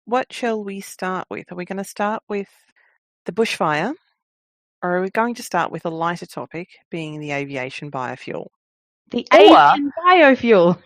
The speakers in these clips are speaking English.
what shall we start with? Are we going to start with the bushfire, or are we going to start with a lighter topic, being the aviation biofuel? The aviation biofuel.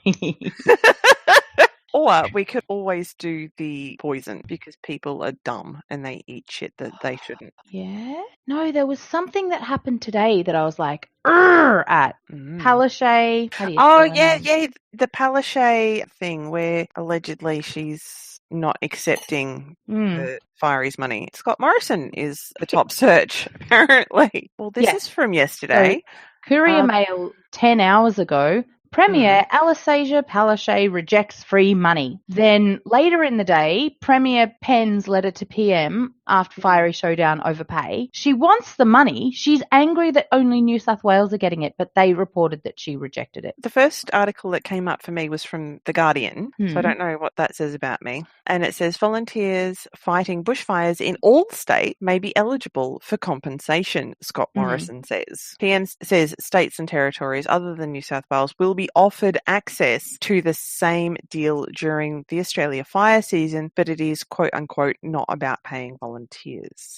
Or we could always do the poison, because people are dumb and they eat shit that they shouldn't. Yeah? No, there was something that happened today that I was like, at. Palaszczuk. How do you Oh, spell her name? yeah, the Palaszczuk thing where allegedly she's not accepting the FIRIES money. Scott Morrison is the top search, apparently. Well, this is from yesterday. So, Courier Mail 10 hours ago. Premier Anastasia Palaszczuk rejects free money. Then later in the day, Premier pens letter to PM after fiery showdown over pay. She wants the money. She's angry that only New South Wales are getting it, but they reported that she rejected it. The first article that came up for me was from The Guardian, so I don't know what that says about me. And it says volunteers fighting bushfires in all states may be eligible for compensation, Scott Morrison says. PM says states and territories other than New South Wales will be offered access to the same deal during the Australia fire season, but it is quote unquote not about paying volunteers.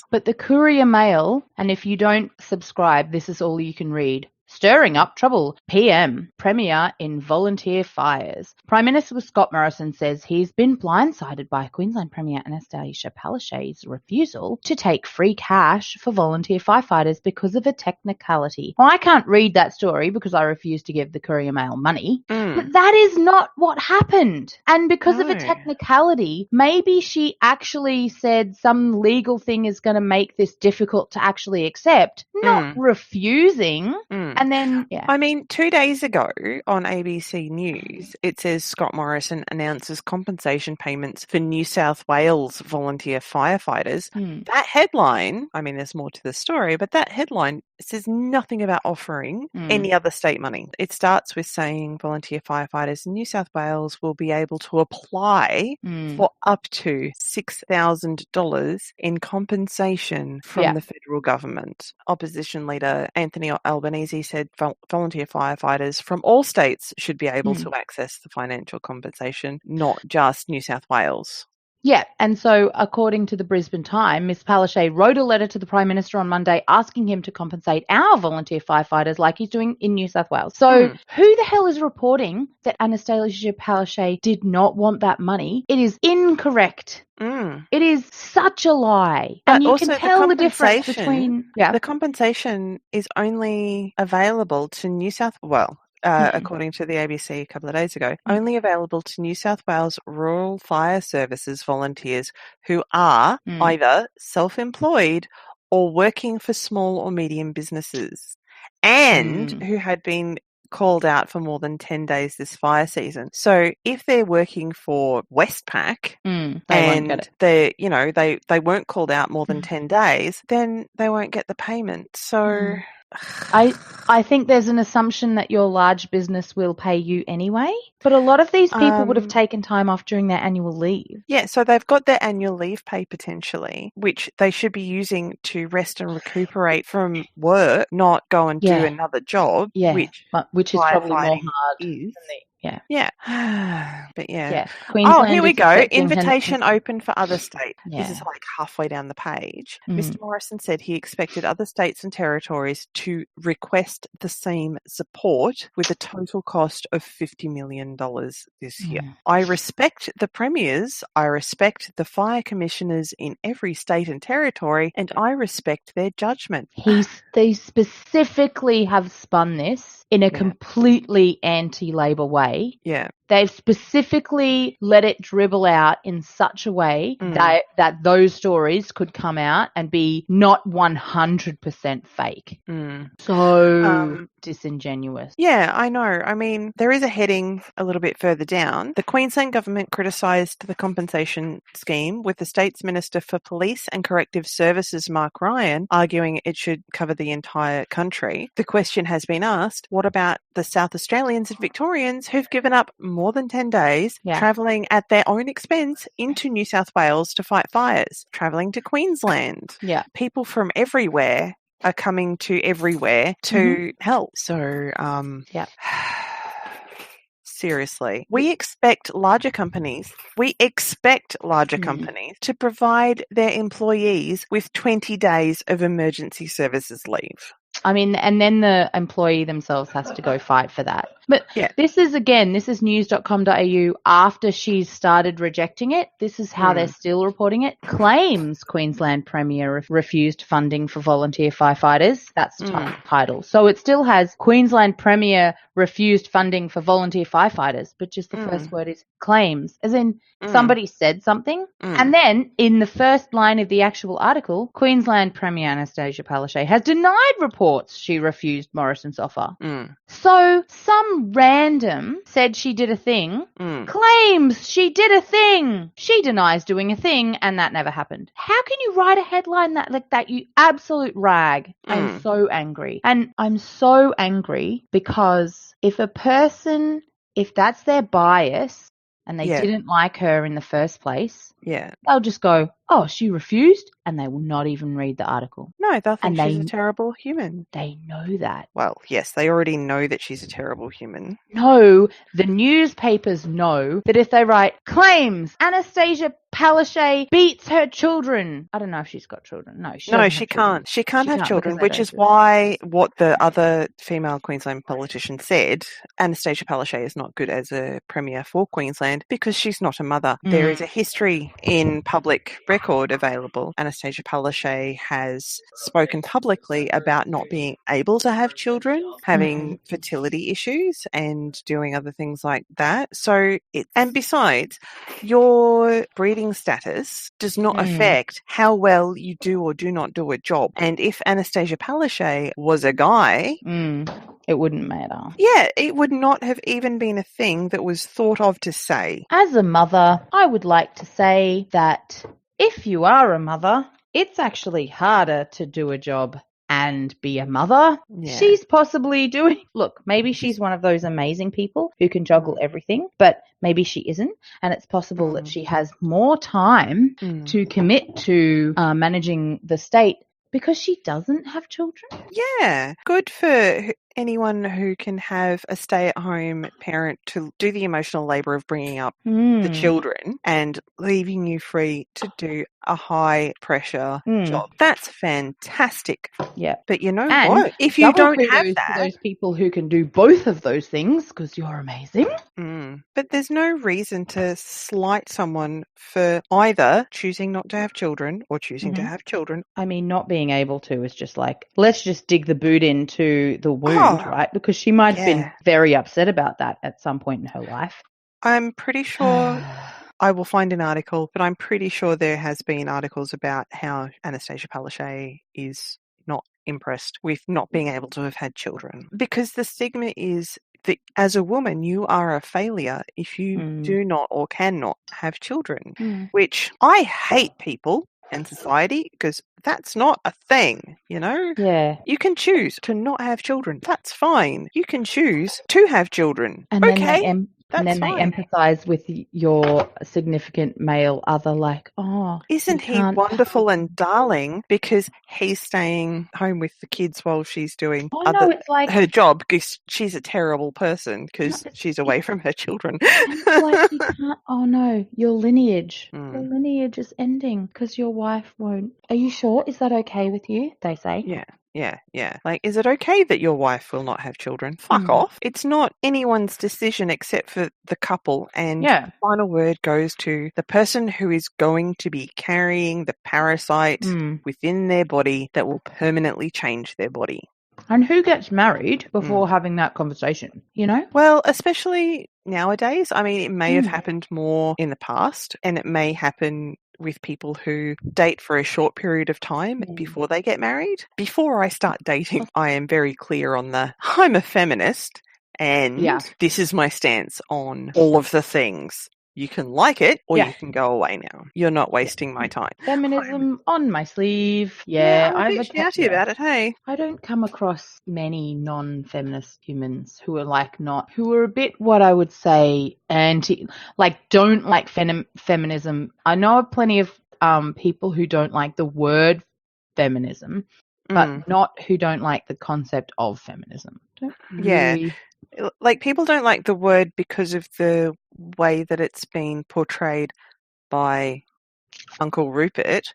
But the Courier Mail, and if you don't subscribe, this is all you can read. Stirring up trouble. PM, Premier in volunteer fires. Prime Minister Scott Morrison says he's been blindsided by Queensland Premier Anastasia Palaszczuk's refusal to take free cash for volunteer firefighters because of a technicality. Well, I can't read that story because I refuse to give the Courier Mail money, but that is not what happened. And because of a technicality, maybe she actually said some legal thing is going to make this difficult to actually accept, not refusing. And then, I mean, 2 days ago on ABC News, it says Scott Morrison announces compensation payments for New South Wales volunteer firefighters. That headline, I mean, there's more to the story, but that headline says nothing about offering any other state money. It starts with saying volunteer firefighters in New South Wales will be able to apply for up to $6,000 in compensation from the federal government. Opposition leader Anthony Albanese said volunteer firefighters from all states should be able to access the financial compensation, not just New South Wales. Yeah, and so according to the Brisbane Time, Ms. Palaszczuk wrote a letter to the Prime Minister on Monday asking him to compensate our volunteer firefighters like he's doing in New South Wales. So who the hell is reporting that Anastasia Palaszczuk did not want that money? It is incorrect. It is such a lie. But and you also can tell the difference between... The compensation is only available to New South Wales. According to the ABC a couple of days ago, only available to New South Wales Rural Fire Services volunteers who are either self-employed or working for small or medium businesses, and who had been called out for more than 10 days this fire season. So if they're working for Westpac and they weren't called out more than 10 days, then they won't get the payment. So I think there's an assumption that your large business will pay you anyway, but a lot of these people would have taken time off during their annual leave. Yeah, so they've got their annual leave pay potentially, which they should be using to rest and recuperate from work, not go and do another job, which is probably more hard. Yeah. But Queensland here we is go. accepting Invitation open for other states. This is like halfway down the page. Mr. Morrison said he expected other states and territories to request the same support with a total cost of $50 million this year. I respect the premiers, I respect the fire commissioners in every state and territory, and I respect their judgment. They specifically have spun this in a completely anti-Labor way. Yeah. They've specifically let it dribble out in such a way that those stories could come out and be not 100% fake. So disingenuous. Yeah, I know. I mean, there is a heading a little bit further down. The Queensland government criticised the compensation scheme, with the state's Minister for Police and Corrective Services, Mark Ryan, arguing it should cover the entire country. The question has been asked, what about the South Australians and Victorians who've given up more than 10 days travelling at their own expense into New South Wales to fight fires, travelling to Queensland? People from everywhere are coming to everywhere to help. So, Seriously. We expect larger companies to provide their employees with 20 days of emergency services leave. I mean, and then the employee themselves has to go fight for that. But this is news.com.au after she's started rejecting it. This is how they're still reporting it. Claims Queensland Premier refused funding for volunteer firefighters. That's the title. So it still has Queensland Premier refused funding for volunteer firefighters, but just the first word is claims, as in somebody said something. And then in the first line of the actual article, Queensland Premier Anastasia Palaszczuk has denied reports she refused Morrison's offer. So some random said she did a thing, claims she did a thing. She denies doing a thing, and that never happened. How can you write a headline that like that, you absolute rag? I'm so angry. And I'm so angry because if that's their bias and they didn't like her in the first place, they'll just go, oh, she refused, and they will not even read the article. No, they'll think she's a terrible human. They know that. Well, yes, they already know that she's a terrible human. No, the newspapers know that if they write, claims Anastasia Palaszczuk beats her children. I don't know if she's got children. No, she can't. She can't have children, which is why what the other female Queensland politician said, Anastasia Palaszczuk is not good as a premier for Queensland because she's not a mother. There is a history in public record available. Anastasia Palaszczuk has spoken publicly about not being able to have children, having fertility issues and doing other things like that. So, and besides, your breeding status does not affect how well you do or do not do a job. And if Anastasia Palaszczuk was a guy, it wouldn't matter. Yeah, it would not have even been a thing that was thought of to say. As a mother, I would like to say that if you are a mother, it's actually harder to do a job and be a mother. She's possibly doing... Look, maybe she's one of those amazing people who can juggle everything, but maybe she isn't. And it's possible that she has more time to commit to managing the state because she doesn't have children. Yeah, good for anyone who can have a stay-at-home parent to do the emotional labour of bringing up the children and leaving you free to do a high-pressure job. That's fantastic. Yeah. But you know what? If you don't have that... those people who can do both of those things, because you're amazing. But there's no reason to slight someone for either choosing not to have children or choosing to have children. I mean, not being able to is just like, let's just dig the boot into the wound, right? Because she might have been very upset about that at some point in her life. I'm pretty sure... I will find an article, but I'm pretty sure there has been articles about how Anastasia Palaszczuk is not impressed with not being able to have had children. Because the stigma is that as a woman, you are a failure if you do not or cannot have children, which I hate people and society because that's not a thing, you know? Yeah. You can choose to not have children. That's fine. You can choose to have children. And then they empathise with your significant male other, like, oh, isn't he wonderful and darling because he's staying home with the kids while she's doing her job because she's a terrible person because she's away from her children. It's like you can't, oh no, your lineage is ending because your wife won't. Are you sure? Is that okay with you? They say. Yeah. Like, is it okay that your wife will not have children? Fuck off. It's not anyone's decision except for the couple. And the final word goes to the person who is going to be carrying the parasite within their body that will permanently change their body. And who gets married before having that conversation, you know? Well, especially nowadays. I mean, it may have happened more in the past, and it may happen with people who date for a short period of time before they get married. Before I start dating, I am very clear on I'm a feminist, and this is my stance on all of the things. You can like it or you can go away now. You're not wasting my time. Feminism on my sleeve. Yeah, I'm a bit shouty about it, hey? I don't come across many non-feminist humans who are a bit what I would say don't like feminism. I know of plenty of people who don't like the word feminism, but not who don't like the concept of feminism. Like, people don't like the word because of the way that it's been portrayed by Uncle Rupert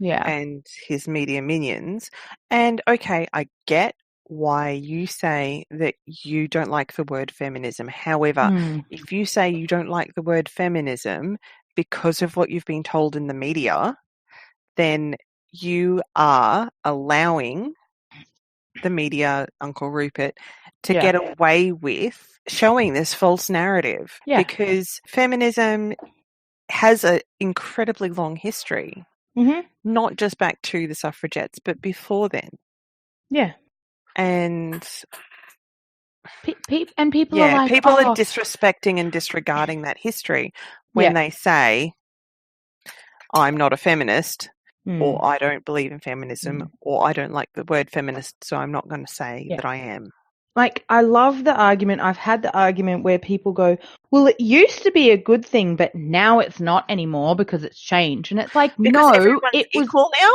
and his media minions. And okay, I get why you say that you don't like the word feminism. However, if you say you don't like the word feminism because of what you've been told in the media, then you are allowing the media, Uncle Rupert, to get away with showing this false narrative. Because feminism has an incredibly long history, not just back to the suffragettes, but before then. Yeah. And people are like, people are disrespecting and disregarding that history when they say, I'm not a feminist, or I don't believe in feminism, or I don't like the word feminist, so I'm not going to say that I am. Like, I love the argument. I've had the argument where people go, well, it used to be a good thing, but now it's not anymore because it's changed. And it's like, because no, everyone's equal now?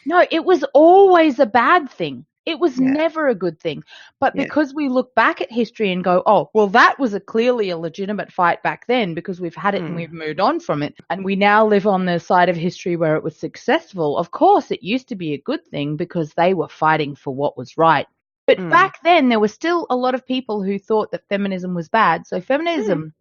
No, it was always a bad thing. It was never a good thing. But because we look back at history and go, oh, well, that was clearly a legitimate fight back then because we've had it and we've moved on from it. And we now live on the side of history where it was successful. Of course, it used to be a good thing because they were fighting for what was right. But back then, there were still a lot of people who thought that feminism was bad. So feminism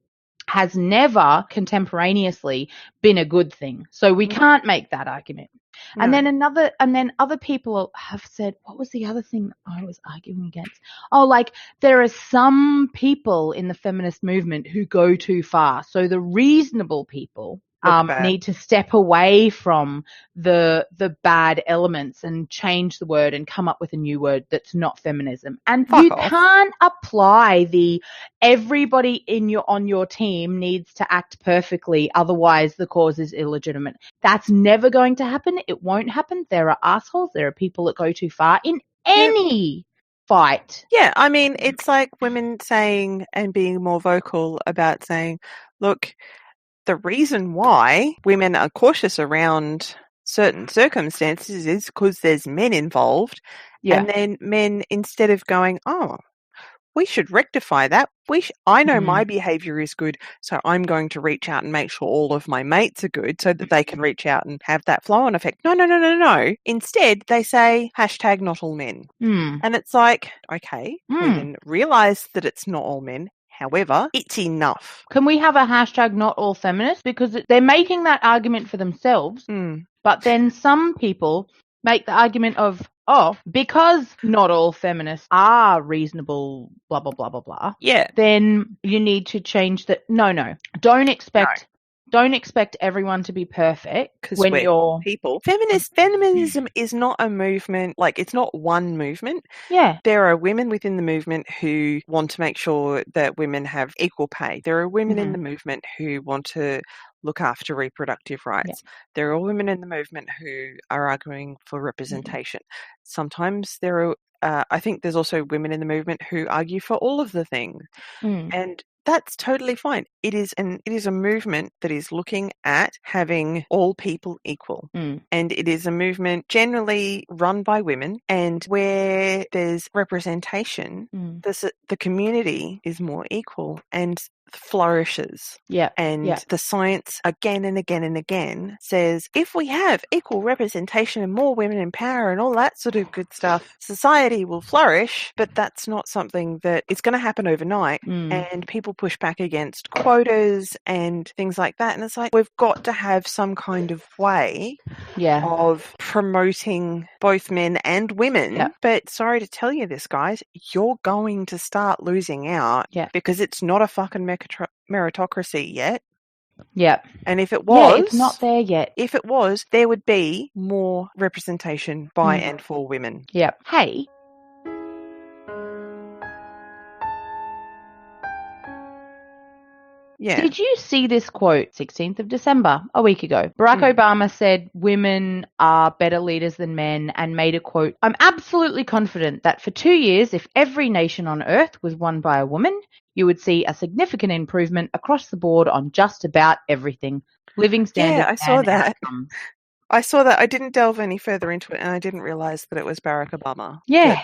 has never contemporaneously been a good thing. So we can't make that argument. And then other people have said, what was the other thing I was arguing against? Oh, like, there are some people in the feminist movement who go too far. So the reasonable people need to step away from the bad elements and change the word and come up with a new word that's not feminism. And can't apply the everybody on your team needs to act perfectly, otherwise the cause is illegitimate. That's never going to happen. It won't happen. There are assholes. There are people that go too far in any fight. Yeah, I mean, it's like women saying and being more vocal about saying, look, the reason why women are cautious around certain circumstances is because there's men involved. And then men, instead of going, oh, we should rectify that. I know my behaviour is good, so I'm going to reach out and make sure all of my mates are good so that they can reach out and have that flow-on effect. No. Instead, they say, hashtag not all men. And it's like, okay, women realise that it's not all men. However, it's enough. Can we have a hashtag not all feminists? Because they're making that argument for themselves, but then some people make the argument of, oh, because not all feminists are reasonable, blah, blah, blah, blah, blah. Yeah. Then you need to change that. No. Don't expect everyone to be perfect when you're people. Feminism is not a movement, like, it's not one movement. Yeah. There are women within the movement who want to make sure that women have equal pay. There are women in the movement who want to look after reproductive rights. There are women in the movement who are arguing for representation. Sometimes there are, I think there's also women in the movement who argue for all of the things. And that's totally fine. It is a movement that is looking at having all people equal. And it is a movement generally run by women, and where there's representation, the community is more equal and flourishes. The science again and again and again says, if we have equal representation and more women in power and all that sort of good stuff, society will flourish. But that's not something that is going to happen overnight. And people push back against quotas and things like that. And it's like, we've got to have some kind of way of promoting both men and women. But sorry to tell you this, guys, you're going to start losing out because it's not a fucking meritocracy yet. And if it was, it's not there yet. If it was, there would be more representation by and for women. Hey. Did you see this quote, 16th of December, a week ago? Barack Obama said women are better leaders than men and made a quote, I'm absolutely confident that for 2 years, if every nation on earth was won by a woman, you would see a significant improvement across the board on just about everything. Living standards. Yeah, I saw that. I saw that. I didn't delve any further into it, and I didn't realise that it was Barack Obama. Yeah.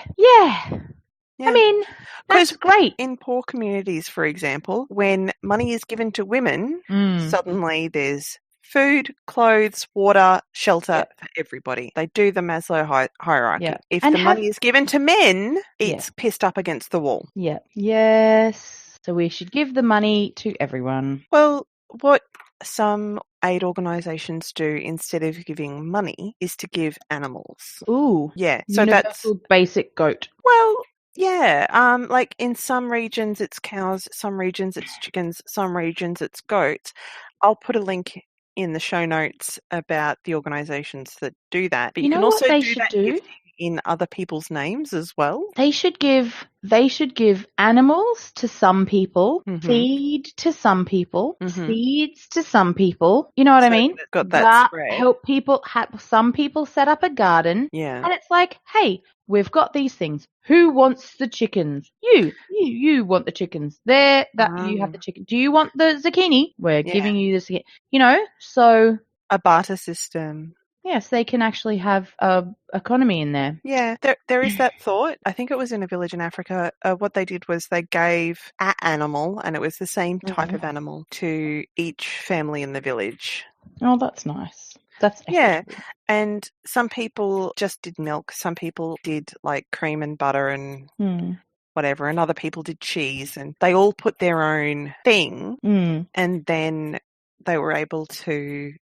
I mean, that's great. In poor communities, for example, when money is given to women, suddenly there's food, clothes, water, shelter for everybody. They do the Maslow hierarchy. Yeah. If the money is given to men, it's pissed up against the wall. Yeah. Yes. So we should give the money to everyone. Well, what some aid organisations do instead of giving money is to give animals. Ooh. Yeah. So universal basic goat. Well, yeah. Like in some regions it's cows, some regions it's chickens, some regions it's goats. I'll put a link in the show notes about the organisations that do that. But you can also do that gifting in other people's names as well. They should give animals to some people, feed to some people, seeds to some people. You know what I mean? Got that spread. Help people. Some people set up a garden. Yeah. And it's like, hey, we've got these things. Who wants the chickens? You want the chickens. You have the chicken. Do you want the zucchini? We're giving you the zucchini. You know, so a barter system. Yes, they can actually have a economy in there. Yeah, there is that thought. I think it was in a village in Africa. What they did was they gave an animal, and it was the same type of animal, to each family in the village. Oh, that's nice. That's equitable. And some people just did milk. Some people did like cream and butter and whatever, and other people did cheese, and they all put their own thing, and then they were able to,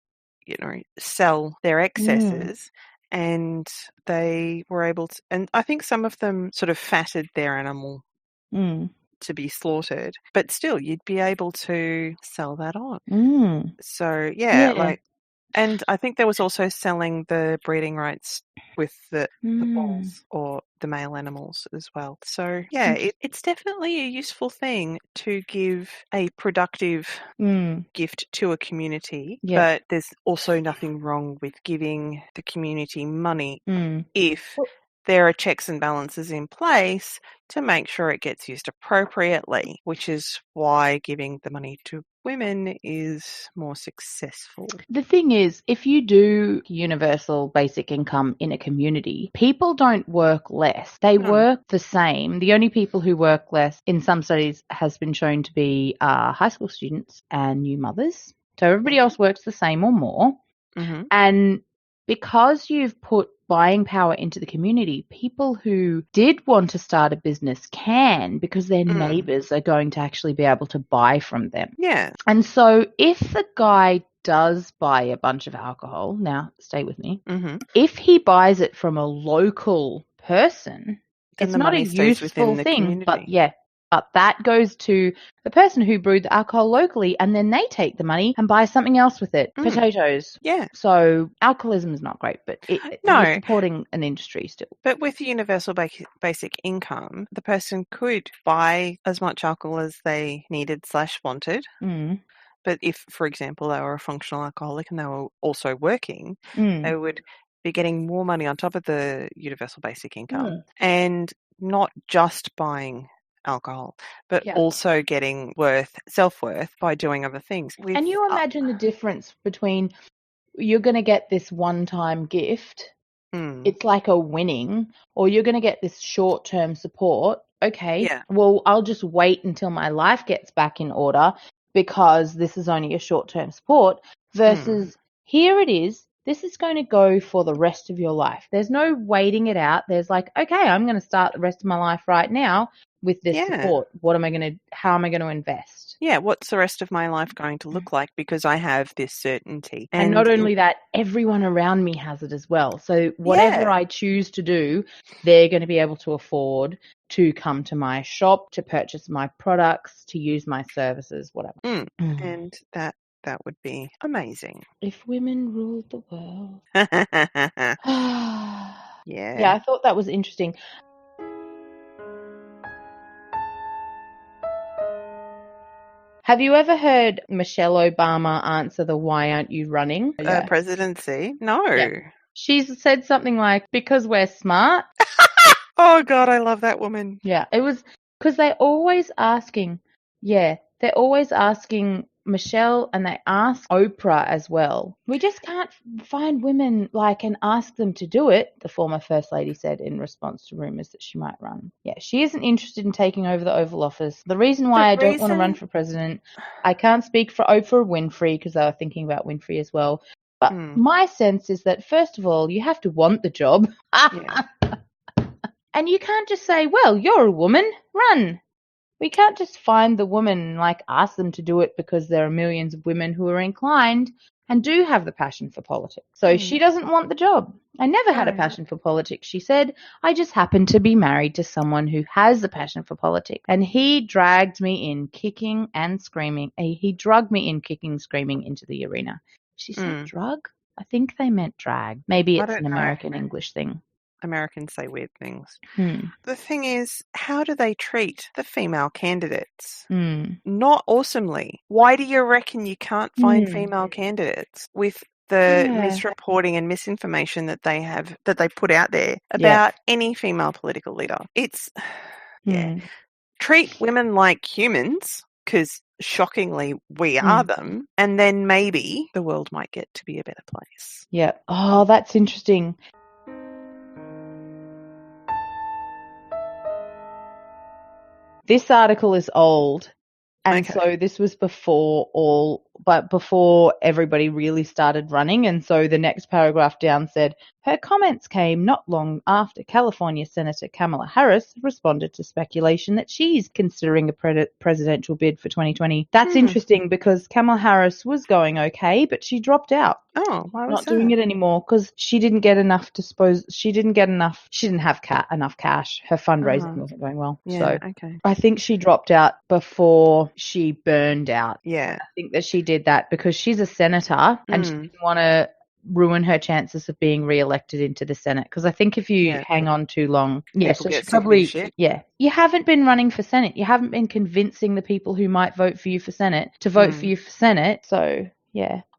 sell their excesses, and they were able to, and I think some of them sort of fatted their animal to be slaughtered, but still you'd be able to sell that on. So and I think there was also selling the breeding rights with the bulls or the male animals as well. So it's definitely a useful thing to give a productive gift to a community, but there's also nothing wrong with giving the community money if there are checks and balances in place to make sure it gets used appropriately, which is why giving the money to women is more successful. The thing is, if you do universal basic income in a community, people don't work less. They work the same. The only people who work less in some studies has been shown to be high school students and new mothers. So everybody else works the same or more. And because you've put buying power into the community, people who did want to start a business can, because their neighbours are going to actually be able to buy from them. Yeah. And so if the guy does buy a bunch of alcohol, now stay with me, if he buys it from a local person, it's not a useful thing, but that goes to the person who brewed the alcohol locally, and then they take the money and buy something else with it, potatoes. Yeah. So alcoholism is not great, but we're supporting an industry still. But with the universal basic income, the person could buy as much alcohol as they needed / wanted. But if, for example, they were a functional alcoholic and they were also working, they would be getting more money on top of the universal basic income and not just buying alcohol, but also getting self-worth by doing other things. And you imagine the difference between you're going to get this one-time gift, it's like a winning, or you're going to get this short-term support. Okay, well, I'll just wait until my life gets back in order because this is only a short-term support, versus here it is. This is going to go for the rest of your life. There's no waiting it out. There's like, okay, I'm going to start the rest of my life right now with this support. How am I going to invest? Yeah, what's the rest of my life going to look like, because I have this certainty. And not only that, everyone around me has it as well. So whatever I choose to do, they're going to be able to afford to come to my shop, to purchase my products, to use my services, whatever. And that would be amazing. If women ruled the world. Yeah, I thought that was interesting. Have you ever heard Michelle Obama answer the "why aren't you running" presidency? No. Yeah. She's said something like, because we're smart. Oh, God, I love that woman. Yeah, it was because they're always asking Michelle and they asked Oprah as well. We just can't find women and ask them to do it, the former First Lady said in response to rumours that she might run. Yeah, she isn't interested in taking over the Oval Office. The reason why I don't want to run for president, I can't speak for Oprah Winfrey because they were thinking about Winfrey as well. But my sense is that, first of all, you have to want the job. Yeah. And you can't just say, well, you're a woman, run. We can't just find the woman, ask them to do it because there are millions of women who are inclined and do have the passion for politics. So she doesn't want the job. I never had a passion for politics, she said. I just happened to be married to someone who has the passion for politics. And he dragged me in kicking and screaming. He drugged me in kicking and screaming into the arena. She said drug? I think they meant drag. Maybe it's an American English thing. Americans say weird things. The thing is, how do they treat the female candidates? Not awesomely. Why do you reckon you can't find female candidates with the misreporting and misinformation that they put out there about any female political leader? It's treat women like humans, because shockingly we are them, and then maybe the world might get to be a better place. Yeah. Oh, that's interesting. This article is old, and so this was before everybody really started running, and so the next paragraph down said, her comments came not long after California Senator Kamala Harris responded to speculation that she's considering a presidential bid for 2020. That's interesting because Kamala Harris was going okay, but she dropped out. Oh, why was not doing it anymore because she didn't get enough she didn't have enough cash. Her fundraising wasn't going well. Yeah, so I think she dropped out before she burned out. Yeah. I think that she did that because she's a senator and she didn't want to ruin her chances of being re-elected into the Senate, because I think if you hang on too long, so she probably you haven't been running for Senate, you haven't been convincing the people who might vote for you for Senate to vote for you for Senate. So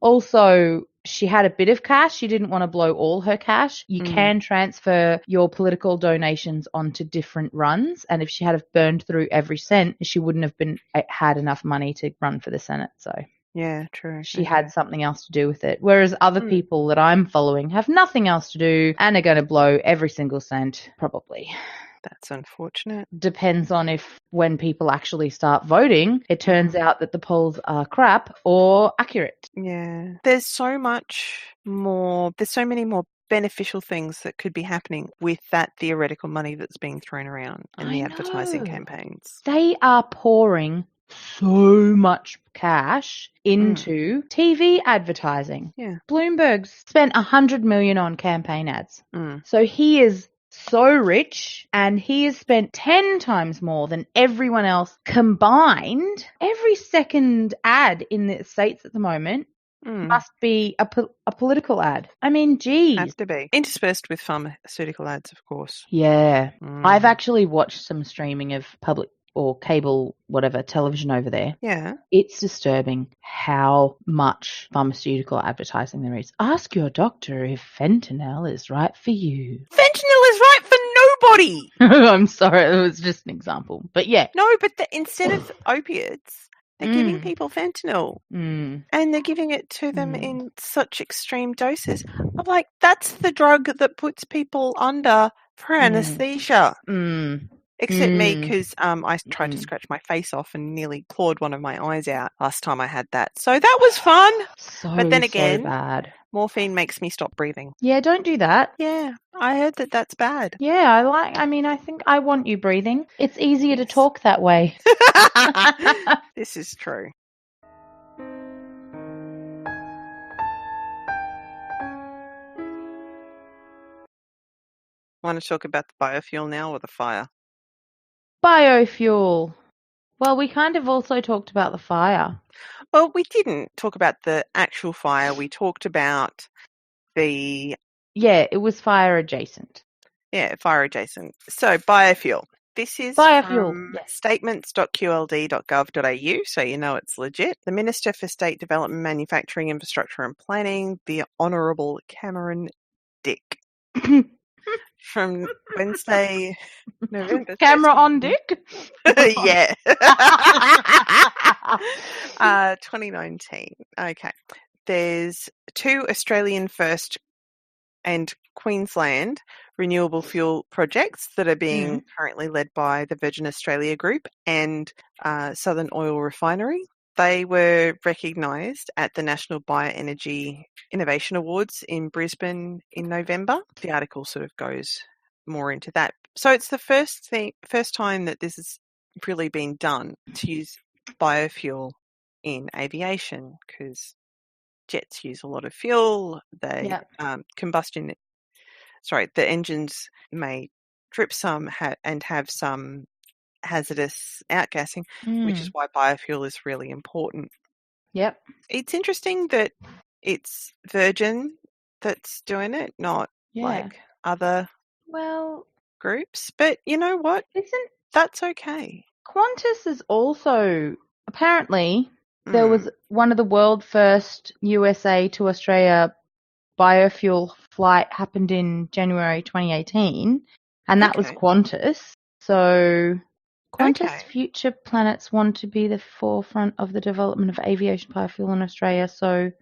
also she had a bit of cash. She didn't want to blow all her cash. You can transfer your political donations onto different runs, and if she had burned through every cent, she wouldn't have had enough money to run for the Senate. So yeah, true. She had something else to do with it. Whereas other people that I'm following have nothing else to do and are going to blow every single cent, probably. That's unfortunate. Depends on when people actually start voting, it turns out that the polls are crap or accurate. Yeah. There's so many more beneficial things that could be happening with that theoretical money that's being thrown around in the advertising campaigns. They are pouring so much cash into TV advertising. Yeah. Bloomberg's spent $100 million on campaign ads. So he is so rich, and he has spent 10 times more than everyone else combined. Every second ad in the States at the moment must be a political ad. I mean, geez. Has to be. Interspersed with pharmaceutical ads, of course. Yeah. I've actually watched some streaming of public or cable, whatever, television over there. Yeah. It's disturbing how much pharmaceutical advertising there is. Ask your doctor if fentanyl is right for you. Fentanyl is right for nobody! I'm sorry, it was just an example. But yeah. No, but instead of opiates, they're giving people fentanyl. And they're giving it to them in such extreme doses. I'm like, that's the drug that puts people under for anesthesia. Except me, because I tried to scratch my face off and nearly clawed one of my eyes out last time I had that. So that was fun. But then again, bad. Morphine makes me stop breathing. Yeah, don't do that. Yeah, I heard that that's bad. Yeah, I think I want you breathing. It's easier to talk that way. This is true. Want to talk about the biofuel now or the fire? Biofuel. Well, we kind of also talked about the fire. Well, we didn't talk about the actual fire. We talked about the... Yeah, it was fire adjacent. Yeah, fire adjacent. So, biofuel. This is from statements.qld.gov.au, so you know it's legit. The Minister for State Development, Manufacturing, Infrastructure and Planning, the Honourable Cameron Dick. From Wednesday, November. Camera on Dick? Yeah. 2019. Okay. There's 2 Australian first and Queensland renewable fuel projects that are being currently led by the Virgin Australia Group and Southern Oil Refinery. They were recognised at the National Bioenergy Innovation Awards in Brisbane in November. The article sort of goes more into that. So it's the first time that this has really been done to use biofuel in aviation, because jets use a lot of fuel. They the engines may drip some and have some hazardous outgassing, which is why biofuel is really important. Yep. It's interesting that it's Virgin that's doing it, not like other groups. But you know what? That's okay. Qantas is also apparently there was one of the world first USA to Australia biofuel flight happened in January 2018, and that was Qantas. So Qantas Future Planets want to be the forefront of the development of aviation biofuel in Australia. So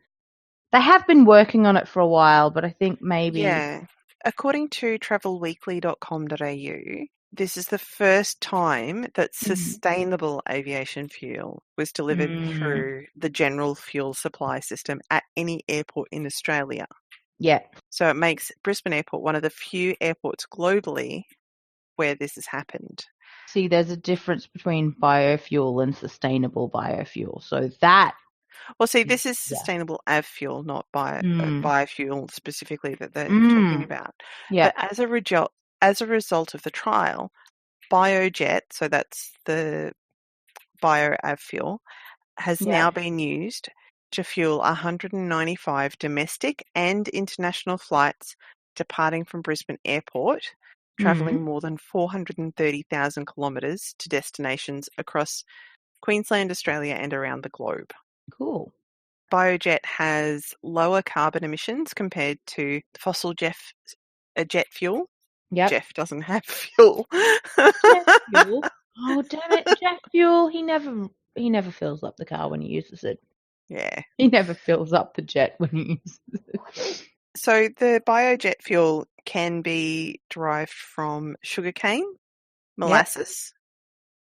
they have been working on it for a while, but I think maybe... Yeah. According to travelweekly.com.au, this is the first time that sustainable aviation fuel was delivered through the general fuel supply system at any airport in Australia. Yeah. So it makes Brisbane Airport one of the few airports globally where this has happened. See, there's a difference between biofuel and sustainable biofuel. So that... Well, see, this is sustainable avfuel, not biofuel specifically that they're talking about. Yeah. But as a result of the trial, biojet, so that's the bio avfuel, has now been used to fuel 195 domestic and international flights departing from Brisbane Airport, travelling more than 430,000 kilometres to destinations across Queensland, Australia and around the globe. Cool. Biojet has lower carbon emissions compared to fossil jet fuel. Yep. Jeff doesn't have fuel. Jet fuel? Oh, damn it. Jet fuel. He never fills up the car when he uses it. Yeah. He never fills up the jet when he uses it. So the biojet fuel can be derived from sugarcane, molasses,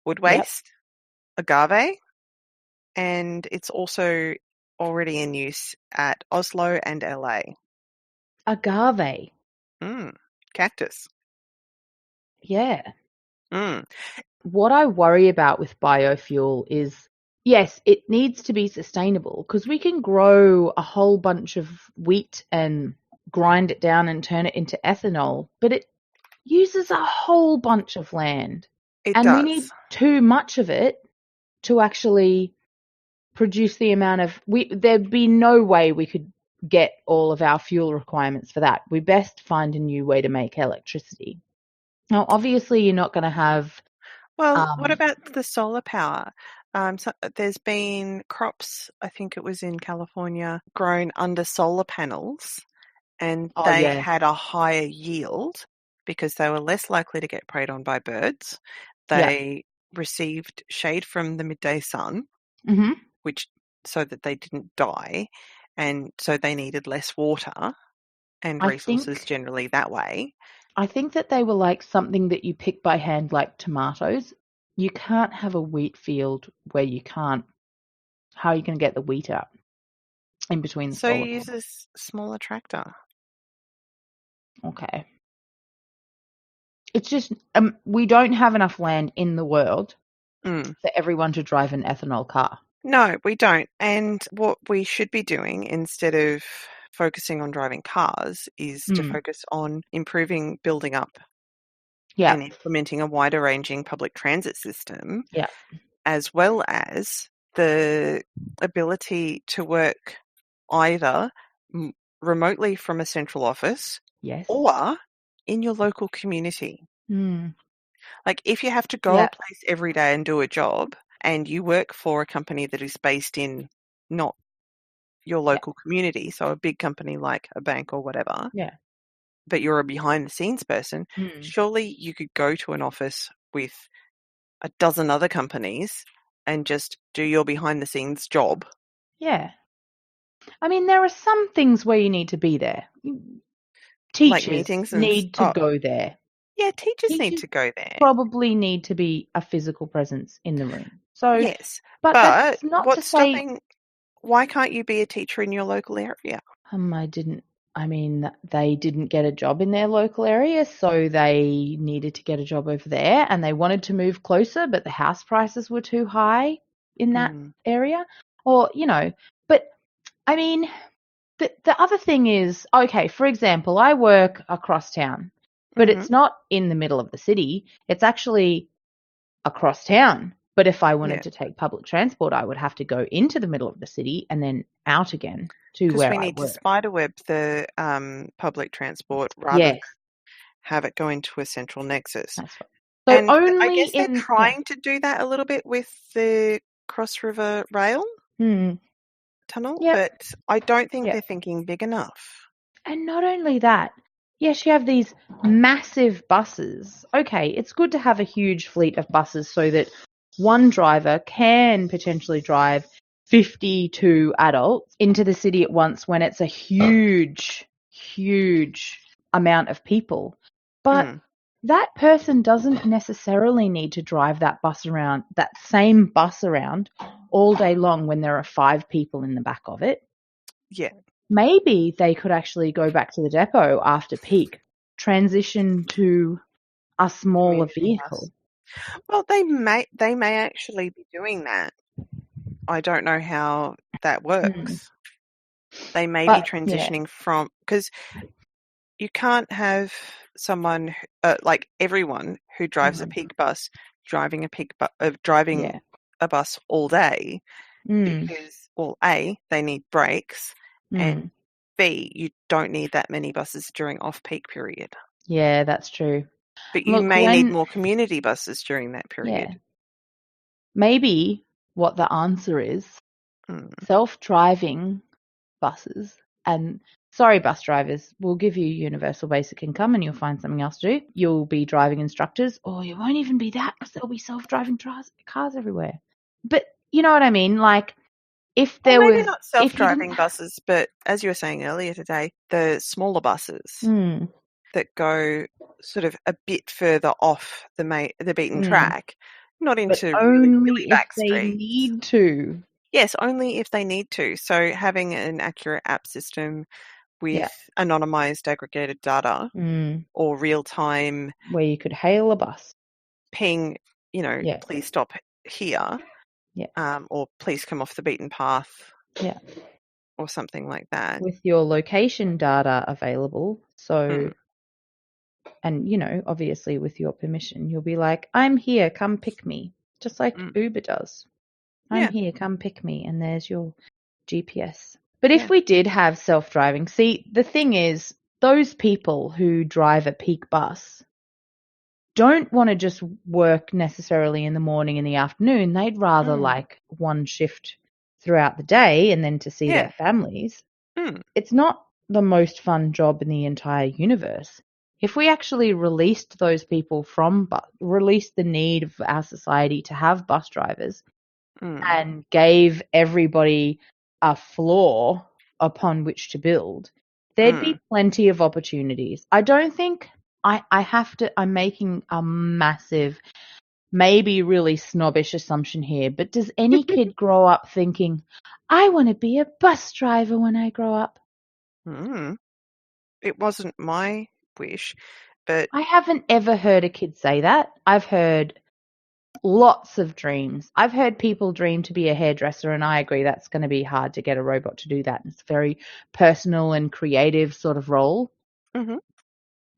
wood waste, agave, and it's also already in use at Oslo and LA. Agave. Cactus. Yeah. What I worry about with biofuel is, yes, it needs to be sustainable because we can grow a whole bunch of wheat and grind it down and turn it into ethanol, but it uses a whole bunch of land. It does. We need too much of it to actually produce the amount of... There'd be no way we could get all of our fuel requirements for that. We best find a new way to make electricity. Now, obviously, you're not going to have... Well, what about the solar power? So there's been crops, I think it was in California, grown under solar panels, and they had a higher yield because they were less likely to get preyed on by birds. They received shade from the midday sun, which so that they didn't die, and so they needed less water and resources generally that way. I think that they were like something that you pick by hand, like tomatoes. You can't have a wheat field where you can't... How are you going to get the wheat out in between the solar So you use a smaller tractor. Okay. It's just we don't have enough land in the world for everyone to drive an ethanol car. No, we don't. And what we should be doing instead of focusing on driving cars is to focus on improving, building up and implementing a wider ranging public transit system, as well as the ability to work either remotely from a central office or in your local community. Like if you have to go a place every day and do a job and you work for a company that is based in not your local community, so a big company like a bank or whatever, but you're a behind the scenes person, surely you could go to an office with a dozen other companies and just do your behind the scenes job. Yeah. I mean, there are some things where you need to be there. Teachers Like meetings and need to go there. Yeah, teachers need to go there. Probably need to be a physical presence in the room. So yes, but that's not what's to say stopping? Why can't you be a teacher in your local area? they didn't get a job in their local area, so they needed to get a job over there, and they wanted to move closer, but the house prices were too high in that area. Or, but I mean, the other thing is, okay, for example, I work across town, but it's not in the middle of the city. It's actually across town. But if I wanted to take public transport, I would have to go into the middle of the city and then out again to where I work. Because we need to spiderweb the public transport rather than have it go into a central nexus. That's right. So and I guess they're trying to do that a little bit with the Cross River Rail tunnel, but I don't think they're thinking big enough. And not only that, yes, you have these massive buses. Okay, it's good to have a huge fleet of buses so that one driver can potentially drive 52 adults into the city at once when it's a huge, huge amount of people. But that person doesn't necessarily need to drive that same bus around all day long when there are 5 people in the back of it. Yeah. Maybe they could actually go back to the depot after peak, transition to a smaller vehicle. Well, they may actually be doing that. I don't know how that works. They may be transitioning from, because you can't have someone like everyone who drives a peak bus driving a bus all day, because, well, A, they need breaks, and B, you don't need that many buses during off-peak period. Yeah, that's true. But you may need more community buses during that period. Yeah. Maybe what the answer is, self-driving buses. And sorry, bus drivers, we'll give you universal basic income and you'll find something else to do. You'll be driving instructors, or you won't even be that because there'll be self-driving cars everywhere. But you know what I mean? Like, if there was... Maybe not self-driving buses, but as you were saying earlier today, the smaller buses that go sort of a bit further off the beaten track, not into really back streets. Only if they need to. Yes, only if they need to. So having an accurate app system with anonymized aggregated data or real-time... Where you could hail a bus. Ping, please stop here. Or please come off the beaten path. Yeah. Or something like that. With your location data available. So, and, obviously with your permission, you'll be like, I'm here, come pick me. Just like Uber does. I'm here, come pick me. And there's your GPS. But if we did have self-driving, see, the thing is, those people who drive a peak bus don't want to just work necessarily in the morning and the afternoon. They'd rather like one shift throughout the day and then to see their families. It's not the most fun job in the entire universe. If we actually released those people released the need of our society to have bus drivers and gave everybody a floor upon which to build, there'd be plenty of opportunities. I don't think I'm making a massive, maybe really snobbish assumption here, but does any kid grow up thinking, I want to be a bus driver when I grow up? It wasn't my wish, but... I haven't ever heard a kid say that. I've heard lots of dreams. I've heard people dream to be a hairdresser, and I agree that's going to be hard to get a robot to do that. It's a very personal and creative sort of role.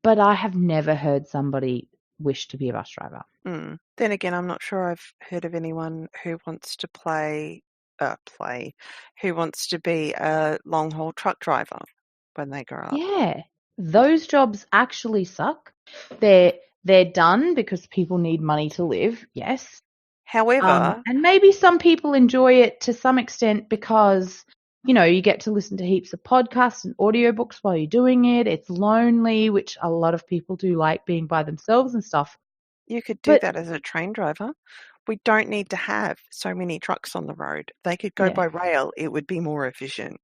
But I have never heard somebody wish to be a bus driver. Then again, I'm not sure I've heard of anyone who wants to who wants to be a long-haul truck driver when they grow up. Yeah, those jobs actually suck. They're done because people need money to live, yes. However... and maybe some people enjoy it to some extent because... you get to listen to heaps of podcasts and audiobooks while you're doing it. It's lonely, which a lot of people do like being by themselves and stuff. You could do that as a train driver we don't need to have so many trucks on the road. They could go by rail. It would be more efficient.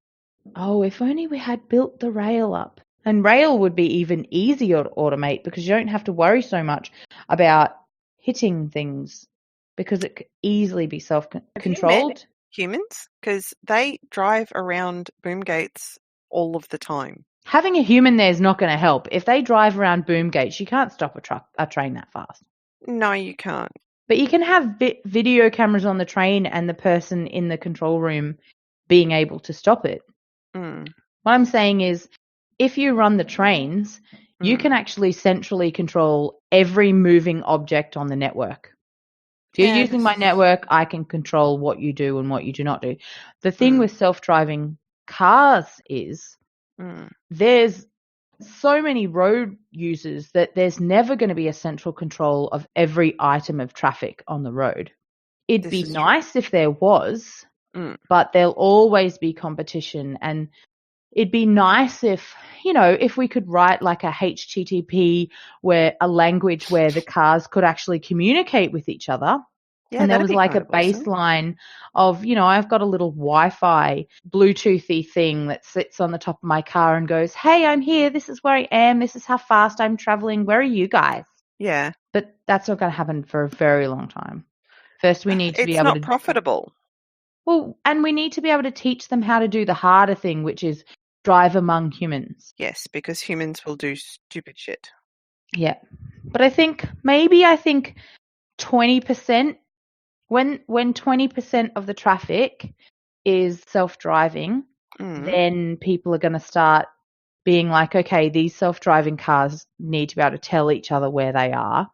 Oh, if only we had built the rail up. And rail would be even easier to automate because you don't have to worry so much about hitting things because it could easily be self-controlled. Humans, because they drive around boom gates all of the time. Having a human there is not going to help. If they drive around boom gates, you can't stop a train that fast. No, you can't. But you can have video cameras on the train and the person in the control room being able to stop it. Mm. What I'm saying is, if you run the trains, you can actually centrally control every moving object on the network. If you're using my network, I can control what you do and what you do not do. The thing with self-driving cars is there's so many road users that there's never going to be a central control of every item of traffic on the road. It'd be nice if there was, but there'll always be competition. And it'd be nice if, if we could write like a HTTP a language where the cars could actually communicate with each other. Yeah, and there was like a baseline of, I've got a little Wi-Fi Bluetoothy thing that sits on the top of my car and goes, hey, I'm here. This is where I am. This is how fast I'm traveling. Where are you guys? Yeah. But that's not going to happen for a very long time. First, we need to be able to... It's not profitable. Well, and we need to be able to teach them how to do the harder thing, which is drive among humans. Yes, because humans will do stupid shit. Yeah. But I think 20%, when 20% of the traffic is self-driving, then people are going to start being like, okay, these self-driving cars need to be able to tell each other where they are.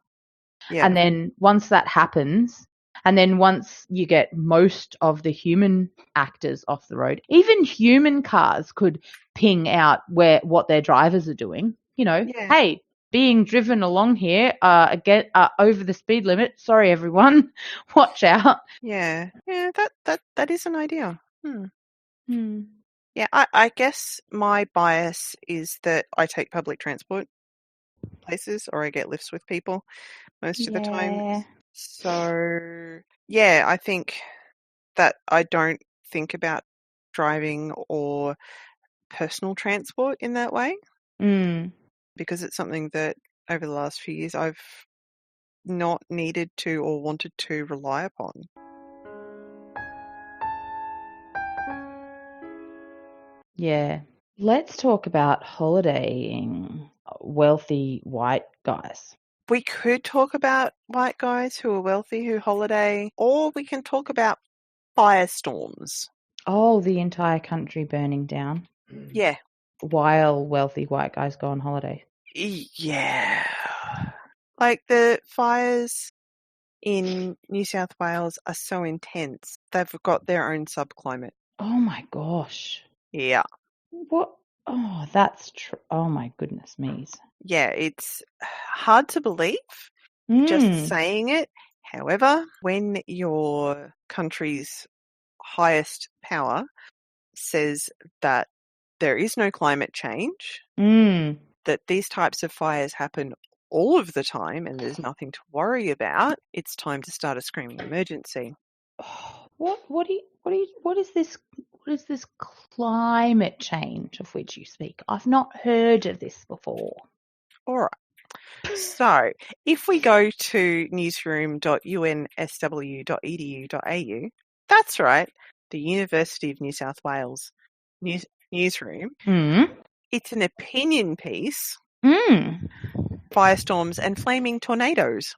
Yeah. And then once that happens, and then once you get most of the human actors off the road, even human cars could ping out what their drivers are doing. Hey, being driven along here, over the speed limit. Sorry, everyone. Watch out. Yeah. Yeah, that is an idea. Yeah, I guess my bias is that I take public transport places or I get lifts with people most of the time. So, yeah, I think that I don't think about driving or personal transport in that way because it's something that over the last few years I've not needed to or wanted to rely upon. Yeah. Let's talk about holidaying wealthy white guys. We could talk about white guys who are wealthy who holiday, or we can talk about firestorms. Oh, the entire country burning down. Yeah. While wealthy white guys go on holiday. Yeah. Like the fires in New South Wales are so intense. They've got their own subclimate. Oh my gosh. Yeah. What? Oh, that's true. Oh my goodness me. Yeah, it's hard to believe just saying it. However, when your country's highest power says that there is no climate change, that these types of fires happen all of the time and there's nothing to worry about, it's time to start a screaming emergency. What is this climate change of which you speak? I've not heard of this before. All right. So, if we go to newsroom.unsw.edu.au, that's right, the University of New South Wales newsroom. It's an opinion piece. Firestorms and flaming tornadoes.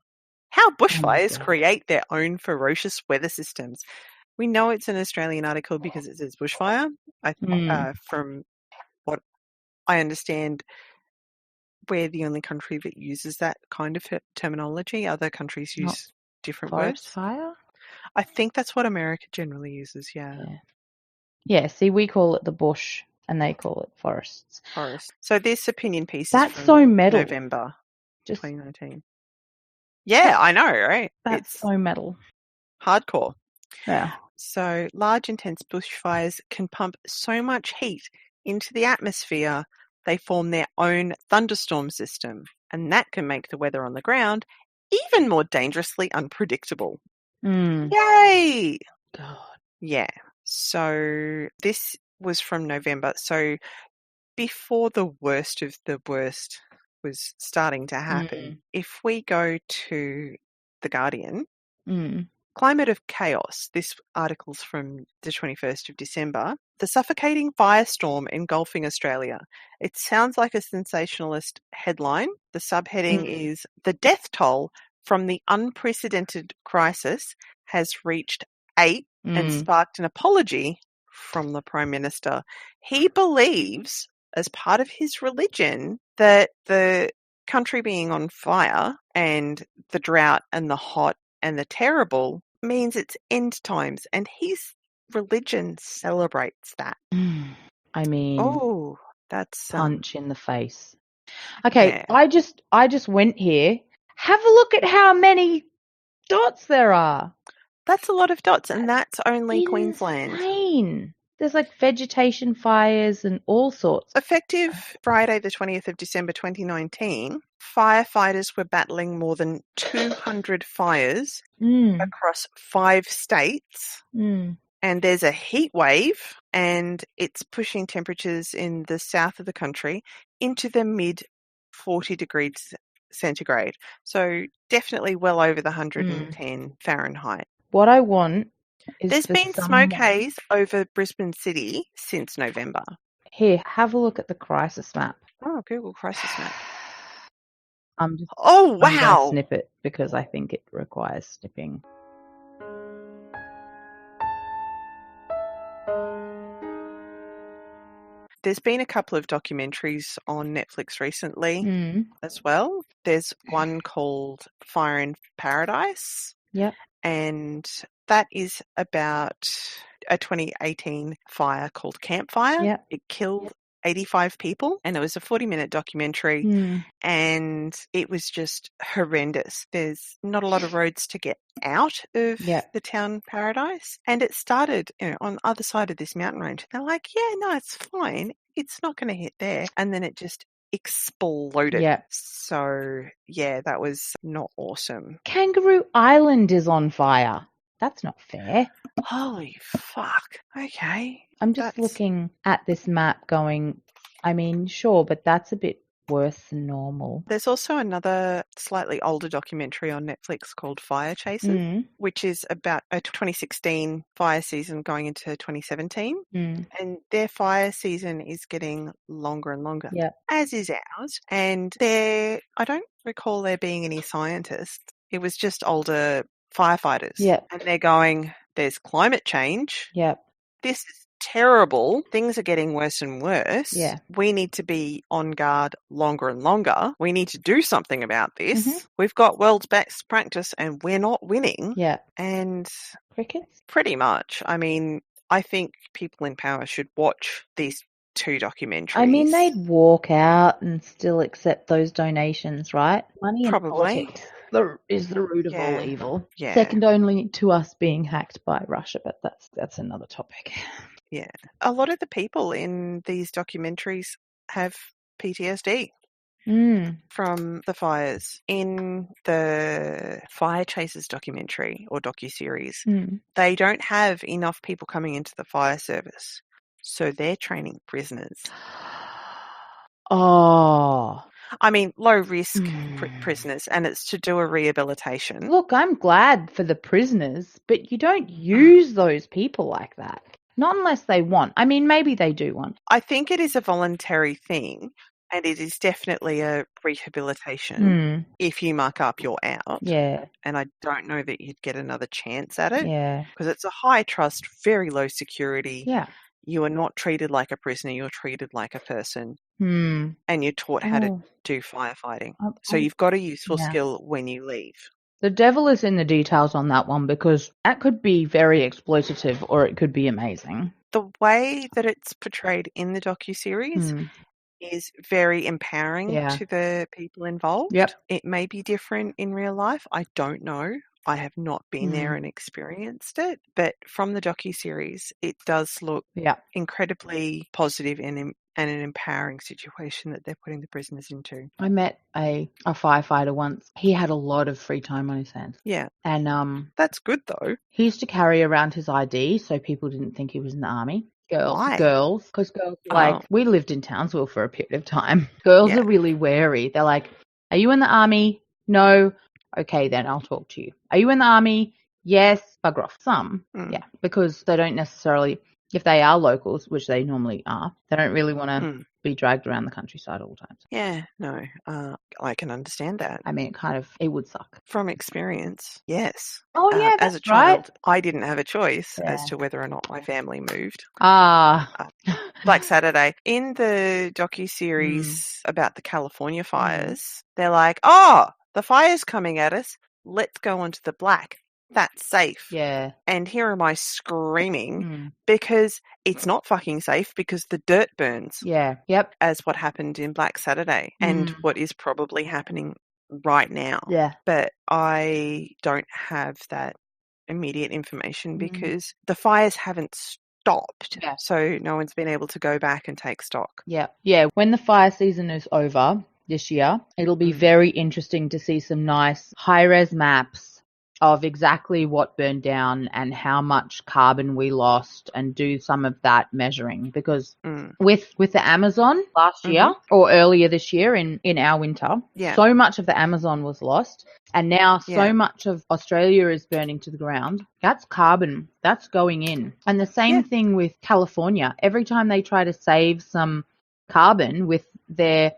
How bushfires create their own ferocious weather systems. We know it's an Australian article because it says bushfire. From what I understand, we're the only country that uses that kind of terminology. Other countries use different words. Fire? I think that's what America generally uses, Yeah, see, we call it the bush and they call it forests. So this opinion piece is from so metal. November 2019. Yeah, I know, right? That's so metal. Hardcore. Yeah. So large, intense bushfires can pump so much heat into the atmosphere, they form their own thunderstorm system, and that can make the weather on the ground even more dangerously unpredictable. Yay! God. Yeah. So this was from November. So before the worst of the worst was starting to happen, if we go to The Guardian, Climate of Chaos, this article's from the 21st of December, the suffocating firestorm engulfing Australia. It sounds like a sensationalist headline. The subheading is, the death toll from the unprecedented crisis has reached 8 and sparked an apology from the Prime Minister. He believes, as part of his religion, that the country being on fire and the drought and the hot and the terrible means it's end times, and his religion celebrates that. I mean, that's punch in the face. Okay, yeah. I just went here. Have a look at how many dots there are. That's a lot of dots, and that's only Queensland. Insane. There's like vegetation fires and all sorts. Effective Friday, the 20th of December 2019, firefighters were battling more than 200 fires across 5 states. And there's a heat wave, and it's pushing temperatures in the south of the country into the mid 40 degrees centigrade. So definitely well over the 110 Fahrenheit. What I want is there's been smoke haze over Brisbane City since November. Here, have a look at the crisis map. Oh, Google crisis map. I'm just wow. I'm gonna snip it because I think it requires snipping. There's been a couple of documentaries on Netflix recently as well. There's one called Fire in Paradise. Yep. And that is about a 2018 fire called Campfire. Yep. It killed 85 people, and it was a 40-minute documentary, and it was just horrendous. There's not a lot of roads to get out of the town Paradise, and it started, on the other side of this mountain range. They're like, yeah, no, it's fine. It's not going to hit there. And then it just exploded. Yeah. So, yeah, that was not awesome. Kangaroo Island is on fire. That's not fair. Holy fuck. Okay. I'm just looking at this map going, I mean, sure, but that's a bit worse than normal. There's also another slightly older documentary on Netflix called Fire Chasers, which is about a 2016 fire season going into 2017. And their fire season is getting longer and longer, as is ours. And I don't recall there being any scientists. It was just older firefighters. And they're going, there's climate change. This is terrible. Things are getting worse and worse. We need to be on guard longer and longer. We need to do something about this. We've got world's best practice and we're not winning. And crickets? Pretty much. I mean, I think people in power should watch these 2 documentaries. I mean, they'd walk out and still accept those donations, right? Money and politics is the root of all evil. Second only to us being hacked by Russia, but that's another topic. Yeah. A lot of the people in these documentaries have PTSD from the fires. In the Fire Chasers documentary or docuseries, they don't have enough people coming into the fire service, so they're training prisoners. I mean, low risk prisoners, and it's to do a rehabilitation. Look, I'm glad for the prisoners, but you don't use those people like that. Not unless they want. I mean, maybe they do want. I think it is a voluntary thing, and it is definitely a rehabilitation. If you muck up, you're out. And I don't know that you'd get another chance at it. Because it's a high trust, very low security. You are not treated like a prisoner. You're treated like a person. And you're taught how to do firefighting. So you've got a useful skill when you leave. The devil is in the details on that one, because that could be very exploitative or it could be amazing. The way that it's portrayed in the docuseries is very empowering to the people involved. It may be different in real life. I don't know. I have not been there and experienced it. But from the docuseries, it does look incredibly positive and and an empowering situation that they're putting the prisoners into. I met a firefighter once. He had a lot of free time on his hands. Yeah. And that's good though. He used to carry around his ID so people didn't think he was in the army. Why? Girls, because girls we lived in Townsville for a period of time. Girls are really wary. They're like, are you in the army? No. Okay, then I'll talk to you. Are you in the army? Yes. Bugger off. Some, yeah, because they don't necessarily, if they are locals, which they normally are, they don't really want to be dragged around the countryside all the time. Yeah, no, I can understand that. I mean, it would suck. From experience, yes. Oh, yeah, as a child, I didn't have a choice as to whether or not my family moved. Black Saturday. In the docuseries about the California fires, they're like, oh, the fire's coming at us. Let's go onto the black. That's safe. Yeah. And here am I screaming because it's not fucking safe because the dirt burns. Yeah. Yep. As what happened in Black Saturday and what is probably happening right now. Yeah. But I don't have that immediate information because the fires haven't stopped. Yeah. So no one's been able to go back and take stock. Yeah. Yeah. When the fire season is over this year, it'll be very interesting to see some nice high-res maps of exactly what burned down and how much carbon we lost and do some of that measuring because with the Amazon last year or earlier this year in our winter, so much of the Amazon was lost and now so much of Australia is burning to the ground. That's carbon. That's going in. And the same thing with California. Every time they try to save some carbon with their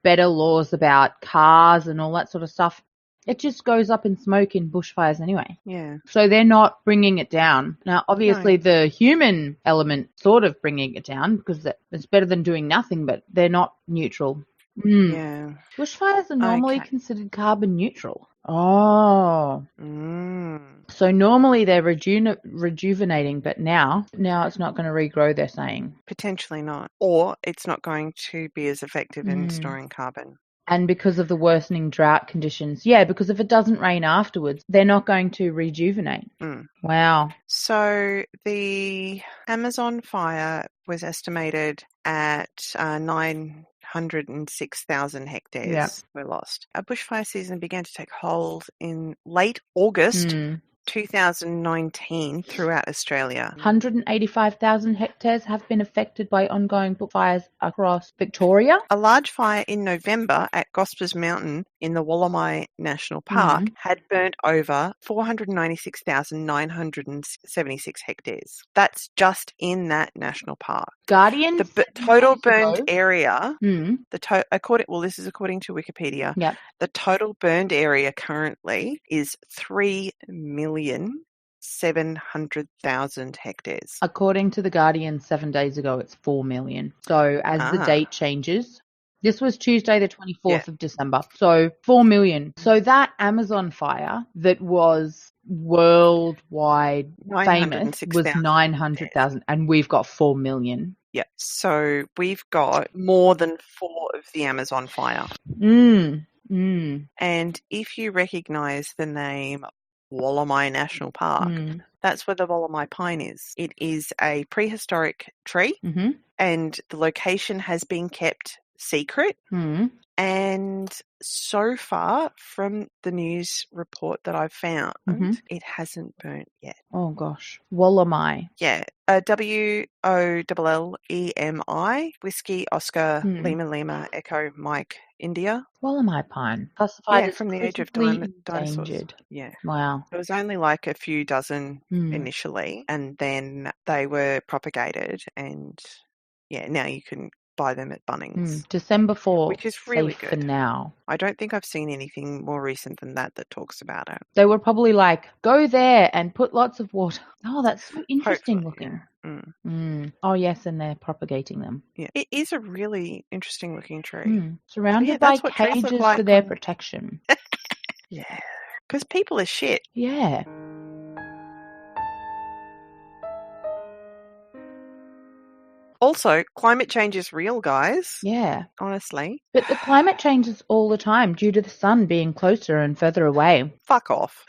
better laws about cars and all that sort of stuff, it just goes up in smoke in bushfires anyway. Yeah. So they're not bringing it down. Now, obviously, the human element sort of bringing it down because it's better than doing nothing, but they're not neutral. Yeah. Bushfires are normally considered carbon neutral. Oh. So normally they're rejuvenating, but now it's not going to regrow, they're saying. Potentially not. Or it's not going to be as effective in storing carbon. And because of the worsening drought conditions. Yeah, because if it doesn't rain afterwards, they're not going to rejuvenate. Wow. So the Amazon fire was estimated at 906,000 hectares were lost. A bushfire season began to take hold in late August 2019 throughout Australia. 185,000 hectares have been affected by ongoing bushfires across Victoria. A large fire in November at Gospers Mountain in the Wollemi National Park had burnt over 496,976 hectares. That's just in that national park. Guardian. The total burned area, this is according to Wikipedia, the total burned area currently is 3,700,000 hectares. According to The Guardian, 7 days ago, it's 4 million. So as the date changes, this was Tuesday, the 24th of December. So 4 million. So that Amazon fire that was worldwide famous was 900,000 and we've got 4 million. Yeah. So we've got more than 4 of the Amazon fire. And if you recognise the name Wollemi National Park, that's where the Wollemi Pine is. It is a prehistoric tree and the location has been kept secret. And so far from the news report that I've found, it hasn't burnt yet. Oh gosh. Wollemi. Yeah. WOLLEMI, Whiskey, Oscar, Lima, Echo, Mike, India. Wollemi Pine. Classified from the age of dinosaurs. Endangered. Yeah. Wow. There was only like a few dozen initially, and then they were propagated, and now you can buy them at Bunnings. December 4th, which is really safe good. For now. I don't think I've seen anything more recent than that talks about it. They were probably like, go there and put lots of water. Oh, that's so interesting looking. Oh, yes, and they're propagating them. Yeah, it is a really interesting looking tree. Surrounded by cages for their protection. Yeah, because people are shit. Yeah. Also, climate change is real, guys. Yeah. Honestly. But the climate changes all the time due to the sun being closer and further away. Fuck off.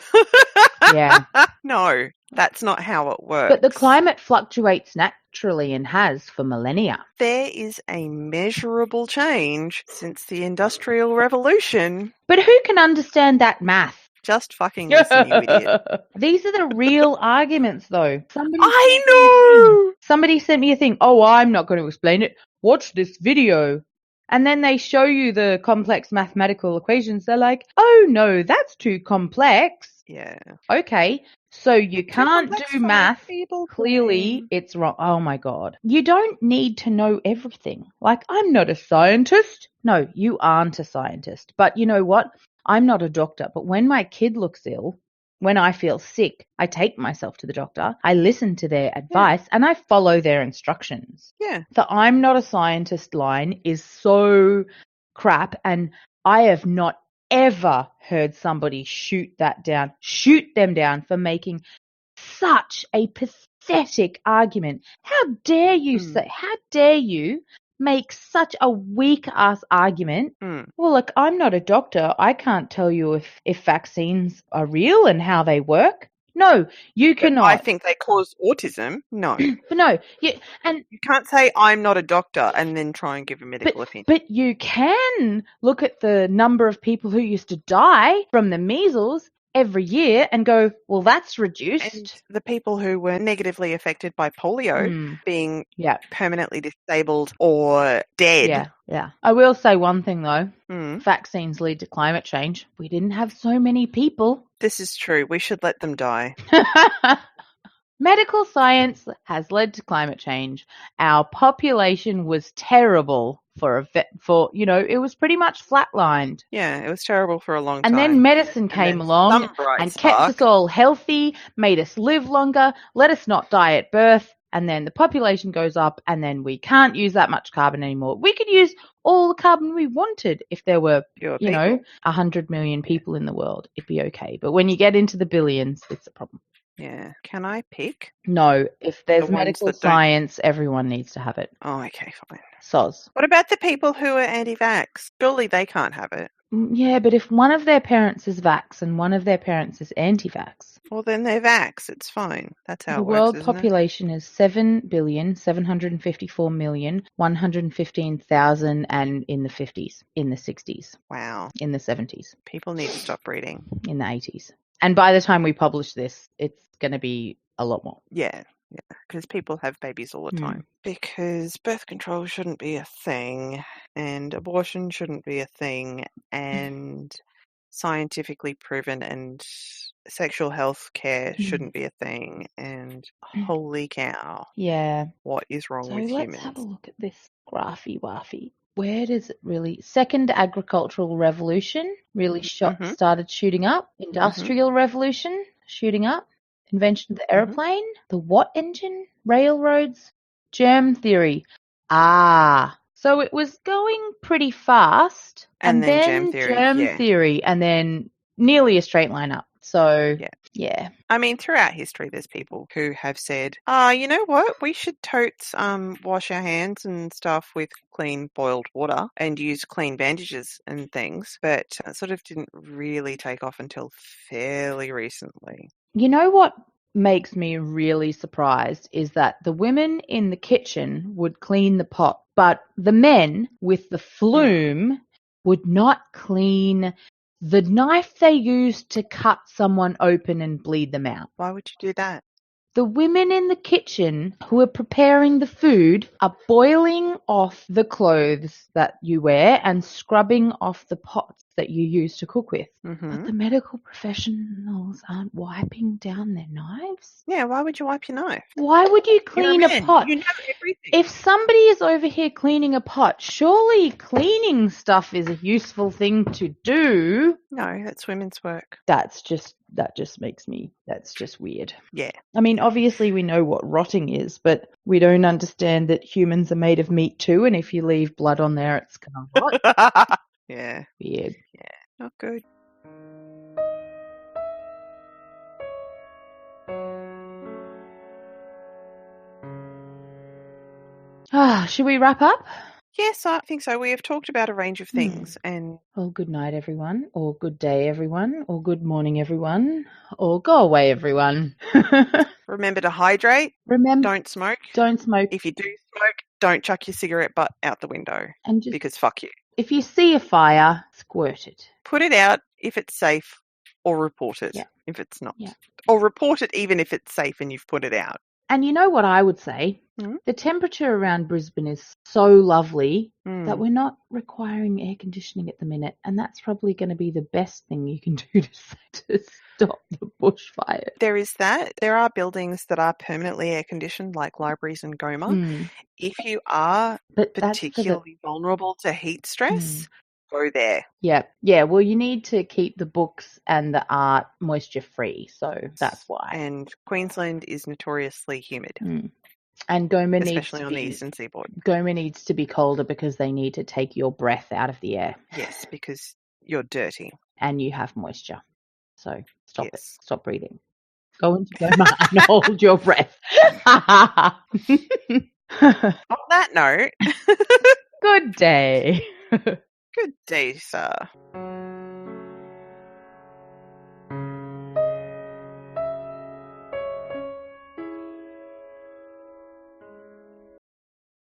Yeah. No, that's not how it works. But the climate fluctuates naturally and has for millennia. There is a measurable change since the Industrial Revolution. But who can understand that math? Just fucking listen, you idiot. These are the real arguments, though. I know! Somebody sent me a thing. Oh, I'm not going to explain it. Watch this video. And then they show you the complex mathematical equations. They're like, oh, no, that's too complex. Yeah. Okay, so you can't do math. Clearly, it's wrong. Oh, my God. You don't need to know everything. Like, I'm not a scientist. No, you aren't a scientist. But you know what? I'm not a doctor. But when my kid looks ill, when I feel sick, I take myself to the doctor. I listen to their advice and I follow their instructions. Yeah. The I'm not a scientist line is so crap. And I have not ever heard somebody shoot them down for making such a pathetic argument. How dare you make such a weak ass argument? Well, look, I'm not a doctor. I can't tell you if vaccines are real and how they work. No, you cannot. I think they cause autism. No. But no, you can't say I'm not a doctor and then try and give a medical opinion. But you can look at the number of people who used to die from the measles every year and go, well, that's reduced. And the people who were negatively affected by polio being permanently disabled or dead. Yeah. I will say one thing, though. Vaccines lead to climate change. We didn't have so many people. This is true. We should let them die. Medical science has led to climate change. Our population was terrible it was pretty much flatlined. Yeah, it was terrible for a long time. And then medicine came along and kept us all healthy, made us live longer, let us not die at birth, and then the population goes up and then we can't use that much carbon anymore. We could use all the carbon we wanted if there were, 100 million people in the world. It'd be okay. But when you get into the billions, it's a problem. Yeah. Can I pick? No. If there's medical science, everyone needs to have it. Oh, okay, fine. Soz. What about the people who are anti-vax? Surely they can't have it. Yeah, but if one of their parents is vax and one of their parents is anti-vax. Well, then they're vax. It's fine. That's how it works. The world population is 7,754,115,000 and in the 50s, in the 60s. Wow. In the 70s. People need to stop breeding. In the 80s. And by the time we publish this, it's going to be a lot more. Yeah, because people have babies all the time. Because birth control shouldn't be a thing, and abortion shouldn't be a thing, and scientifically proven and sexual health care shouldn't be a thing, and holy cow. Yeah. What is wrong with humans? Let's have a look at this graphy-waffy. Where does it really... Second agricultural revolution really started shooting up. Industrial revolution shooting up. Invention of the aeroplane. The what engine? Railroads. Germ theory. So it was going pretty fast. And then germ theory. And then nearly a straight line up. So, yeah. I mean, throughout history, there's people who have said, you know what? We should totes wash our hands and stuff with clean boiled water and use clean bandages and things. But it sort of didn't really take off until fairly recently. You know what makes me really surprised is that the women in the kitchen would clean the pot, but the men with the flume would not clean the knife they used to cut someone open and bleed them out. Why would you do that? The women in the kitchen who are preparing the food are boiling off the clothes that you wear and scrubbing off the pots that you use to cook with. But the medical professionals aren't wiping down their knives. Yeah, why would you wipe your knife? Why would you clean a pot? You know everything. If somebody is over here cleaning a pot, surely cleaning stuff is a useful thing to do. No, that's women's work. That's just weird. Yeah. I mean, obviously we know what rotting is, but we don't understand that humans are made of meat too, and if you leave blood on there, it's going to rot. Yeah. Weird. Yeah. Not good. Should we wrap up? Yes, I think so. We have talked about a range of things, and well, good night, everyone, or good day, everyone, or good morning, everyone, or go away, everyone. remember to hydrate. Remember, Don't smoke. don't smoke. If you do smoke, don't chuck your cigarette butt out the window, And just, because fuck you. if you see a fire, squirt it. Put it out if it's safe, or report it if it's not. Or report it even if it's safe and you've put it out. And you know what I would say? The temperature around Brisbane is so lovely that we're not requiring air conditioning at the minute. And that's probably going to be the best thing you can do to stop the bushfires. There is that. There are buildings that are permanently air conditioned, like libraries and Goma. If you are particularly vulnerable to heat stress, go there. Yeah. Well, you need to keep the books and the art moisture free. So that's why. And Queensland is notoriously humid. And Goma especially on the eastern seaboard. Goma needs to be colder because they need to take your breath out of the air. Yes, because you're dirty. And you have moisture. So stop it. Stop breathing. Go into Goma and hold your breath. On that note, good day. Good day, sir.